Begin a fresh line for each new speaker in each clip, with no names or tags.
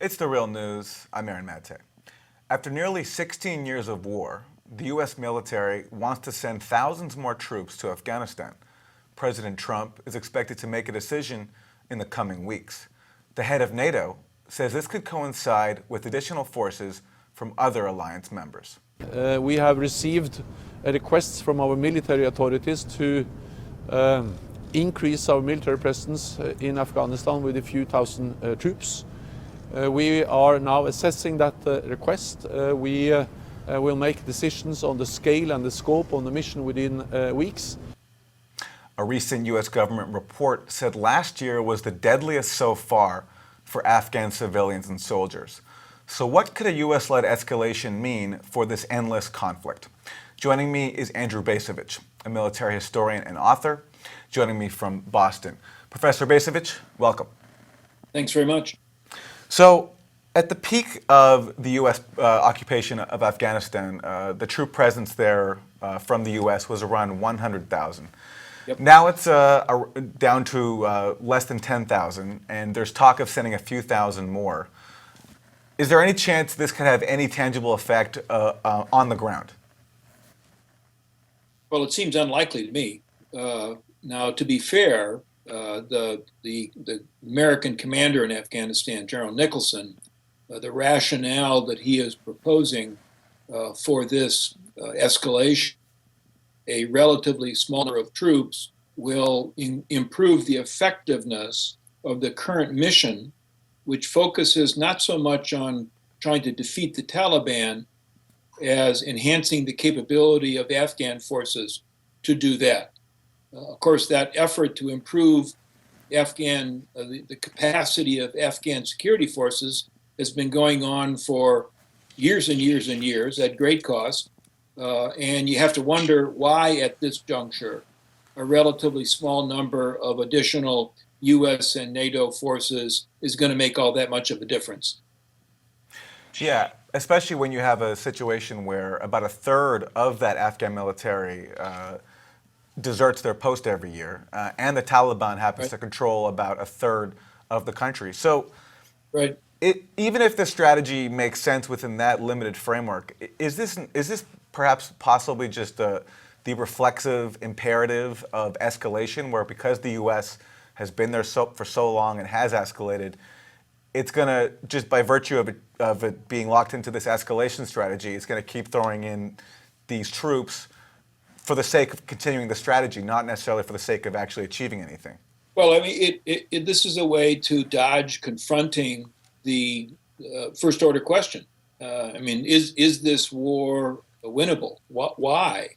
It's the real news. I'm Aaron Mate. After nearly 16 years of war, the U.S. military wants to send thousands more troops to Afghanistan. President Trump is expected to make a decision in the coming weeks. The head of NATO says this could coincide with additional forces from other alliance members.
We have received requests from our military authorities to increase our military presence in Afghanistan with a few thousand troops. We are now assessing that request. We will make decisions on the scale and the scope of the mission within weeks.
A recent U.S. government report said last year was the deadliest so far for Afghan civilians and soldiers. So what could a U.S.-led escalation mean for this endless conflict? Joining me is Andrew Bacevich, a military historian and author, joining me from Boston. Professor Bacevich, welcome.
Thanks very much.
So, at the peak of the U.S. Occupation of Afghanistan, the troop presence there from the U.S. was around 100,000.
Yep.
Now it's down to less than 10,000, and there's talk of sending a few thousand more. Is there any chance this could have any tangible effect on the ground?
Well, it seems unlikely to me. Now, to be fair, the American commander in Afghanistan, General Nicholson, the rationale that he is proposing for this escalation, a relatively small number of troops, will improve the effectiveness of the current mission, which focuses not so much on trying to defeat the Taliban as enhancing the capability of Afghan forces to do that. Of course, that effort to improve the capacity of Afghan security forces has been going on for years and years and years at great cost. And you have to wonder why, at this juncture, a relatively small number of additional U.S. and NATO forces is going to make all that much of a difference.
Yeah, especially when you have a situation where about a third of that Afghan military deserts their post every year, and the Taliban happens to control about a third of the country. So, even if the strategy makes sense within that limited framework, is this perhaps possibly just the reflexive imperative of escalation, where because the U.S. has been there for so long and has escalated, it's going to, just by virtue of it being locked into this escalation strategy, it's going to keep throwing in these troops for the sake of continuing the strategy, not necessarily for the sake of actually achieving anything?
Well, I mean, this is a way to dodge confronting the first order question. I mean, is this war winnable? Why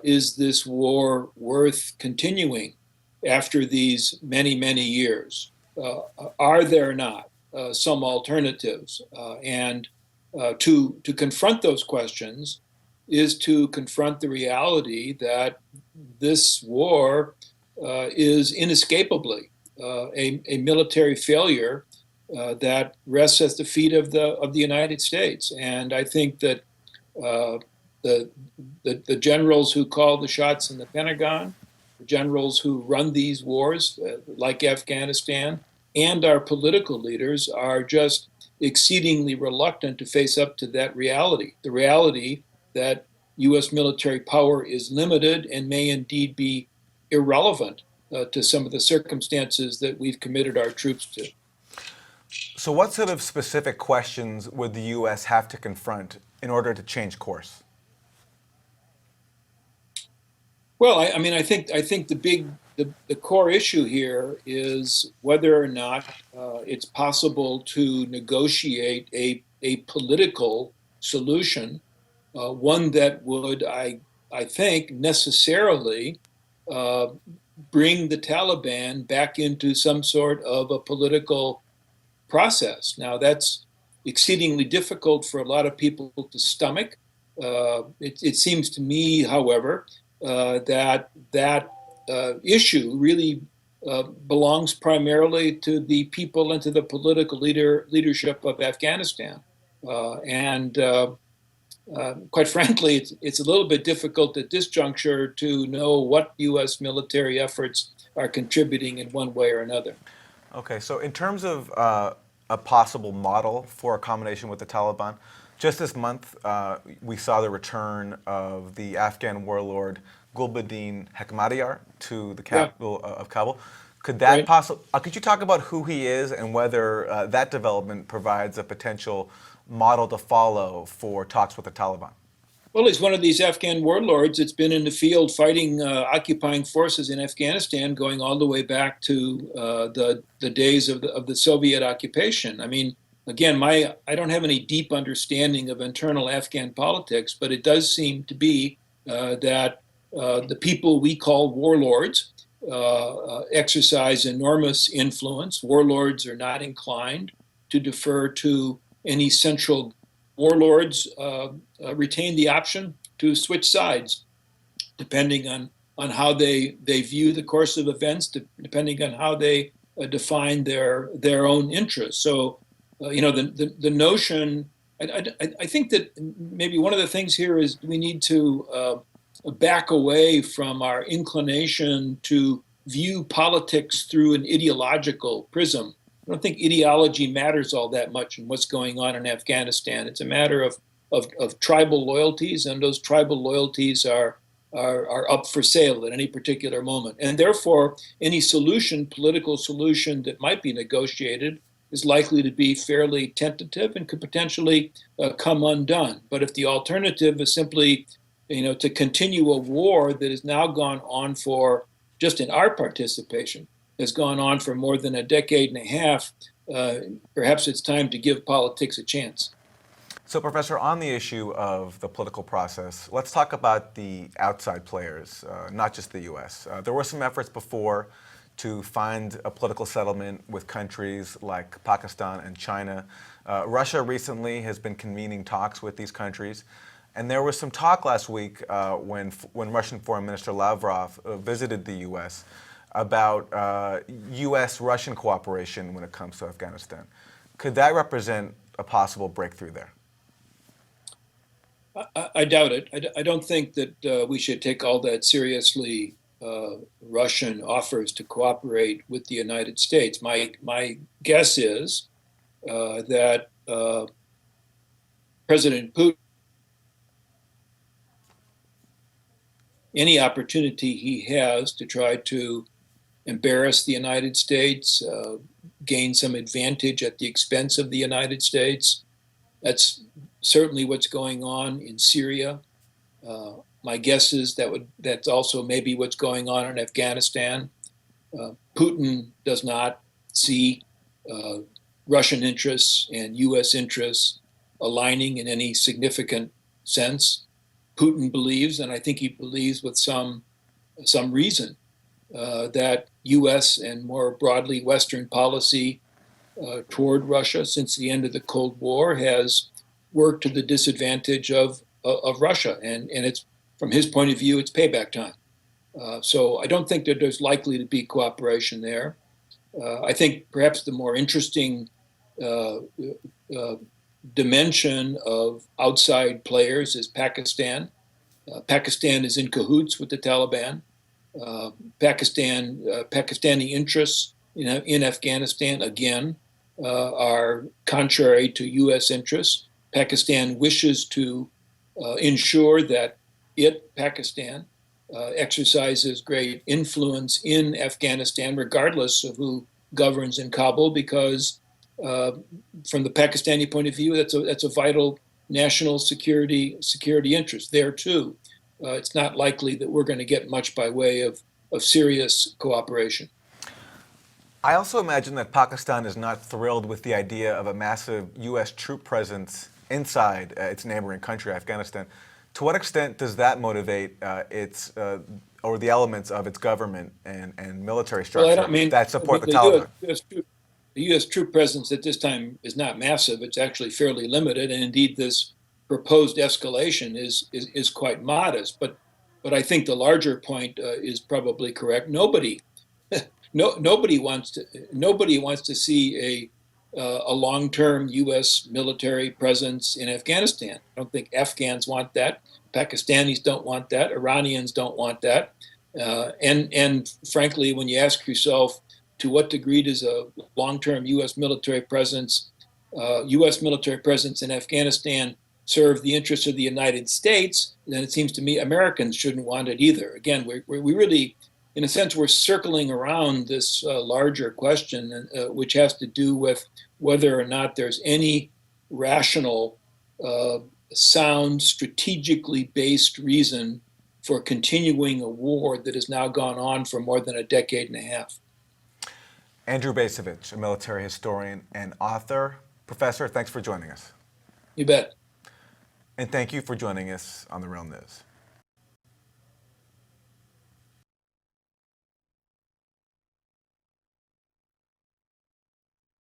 is this war worth continuing after these many, many years? Are there not some alternatives? And to confront those questions is to confront the reality that this war is inescapably a military failure that rests at the feet of the United States. And I think that the generals who call the shots in the Pentagon, the generals who run these wars, like Afghanistan, and our political leaders are just exceedingly reluctant to face up to that reality, the reality that U.S. military power is limited and may indeed be irrelevant to some of the circumstances that we've committed our troops to.
So what sort of specific questions would the U.S. have to confront in order to change course?
Well, I mean, I think the core issue here is whether or not it's possible to negotiate a political solution, one that would, I think, necessarily bring the Taliban back into some sort of a political process. Now, that's exceedingly difficult for a lot of people to stomach. It seems to me, however, that issue really belongs primarily to the people and to the political leadership of Afghanistan. Quite frankly, it's a little bit difficult at this juncture to know what U.S. military efforts are contributing in one way or another.
Okay, so in terms of a possible model for a combination with the Taliban? Just this month, we saw the return of the Afghan warlord Gulbuddin Hekmatyar to the capital of Kabul. Could that could you talk about who he is and whether that development provides a potential model to follow for talks with the Taliban?
Well, he's one of these Afghan warlords that's been in the field fighting occupying forces in Afghanistan, going all the way back to the days of the Soviet occupation. I mean, again, I don't have any deep understanding of internal Afghan politics, but it does seem to be that the people we call warlords exercise enormous influence. Warlords are not inclined to defer to any central. Warlords retain the option to switch sides, depending on how they view the course of events, depending on how they define their own interests. So, the notion. I think that maybe one of the things here is we need to back away from our inclination to view politics through an ideological prism. I don't think ideology matters all that much in what's going on in Afghanistan. It's a matter of tribal loyalties, and those tribal loyalties are up for sale at any particular moment. And therefore, any political solution that might be negotiated is likely to be fairly tentative and could potentially come undone. But if the alternative is simply, to continue a war that has now gone on for, just in our participation, has gone on for more than a decade and a half, perhaps it's time to give politics a chance.
So, Professor, on the issue of the political process, let's talk about the outside players, not just the U.S. There were some efforts before to find a political settlement with countries like Pakistan and China. Russia recently has been convening talks with these countries. And there was some talk last week when Russian Foreign Minister Lavrov visited the U.S. about U.S.-Russian cooperation when it comes to Afghanistan. Could that represent a possible breakthrough there?
I doubt it. I don't think that we should take all that seriously Russian offers to cooperate with the United States. My guess is that President Putin, any opportunity he has to try to embarrass the United States, gain some advantage at the expense of the United States. That's certainly what's going on in Syria. My guess is that's also maybe what's going on in Afghanistan. Putin does not see Russian interests and U.S. interests aligning in any significant sense. Putin believes, and I think he believes with some reason, that U.S. and more broadly Western policy toward Russia since the end of the Cold War has worked to the disadvantage of Russia, and it's, from his point of view, it's payback time. So I don't think that there's likely to be cooperation there. I think perhaps the more interesting dimension of outside players is Pakistan. Pakistan is in cahoots with the Taliban. Pakistani interests in Afghanistan, again, are contrary to U.S. interests. Pakistan wishes to ensure that Pakistan, exercises great influence in Afghanistan, regardless of who governs in Kabul, because from the Pakistani point of view, that's a vital national security interest there too. It's not likely that we're going to get much by way of serious cooperation.
I also imagine that Pakistan is not thrilled with the idea of a massive U.S. troop presence inside its neighboring country, Afghanistan. To what extent does that motivate or the elements of its government and military structure that support the Taliban?
The U.S. troop presence at this time is not massive. It's actually fairly limited, and indeed, this proposed escalation is quite modest. But I think the larger point is probably correct. Nobody wants to see a long-term U.S. military presence in Afghanistan. I don't think Afghans want that. Pakistanis don't want that. Iranians don't want that. And frankly, when you ask yourself, to what degree does a long-term U.S. military presence in Afghanistan serve the interests of the United States, then it seems to me Americans shouldn't want it either. Again, we really, in a sense, we're circling around this larger question, which has to do with whether or not there's any rational, sound, strategically based reason for continuing a war that has now gone on for more than a decade and a half.
Andrew Bacevich, a military historian and author. Professor, thanks for joining us.
You bet.
And thank you for joining us on The Real News.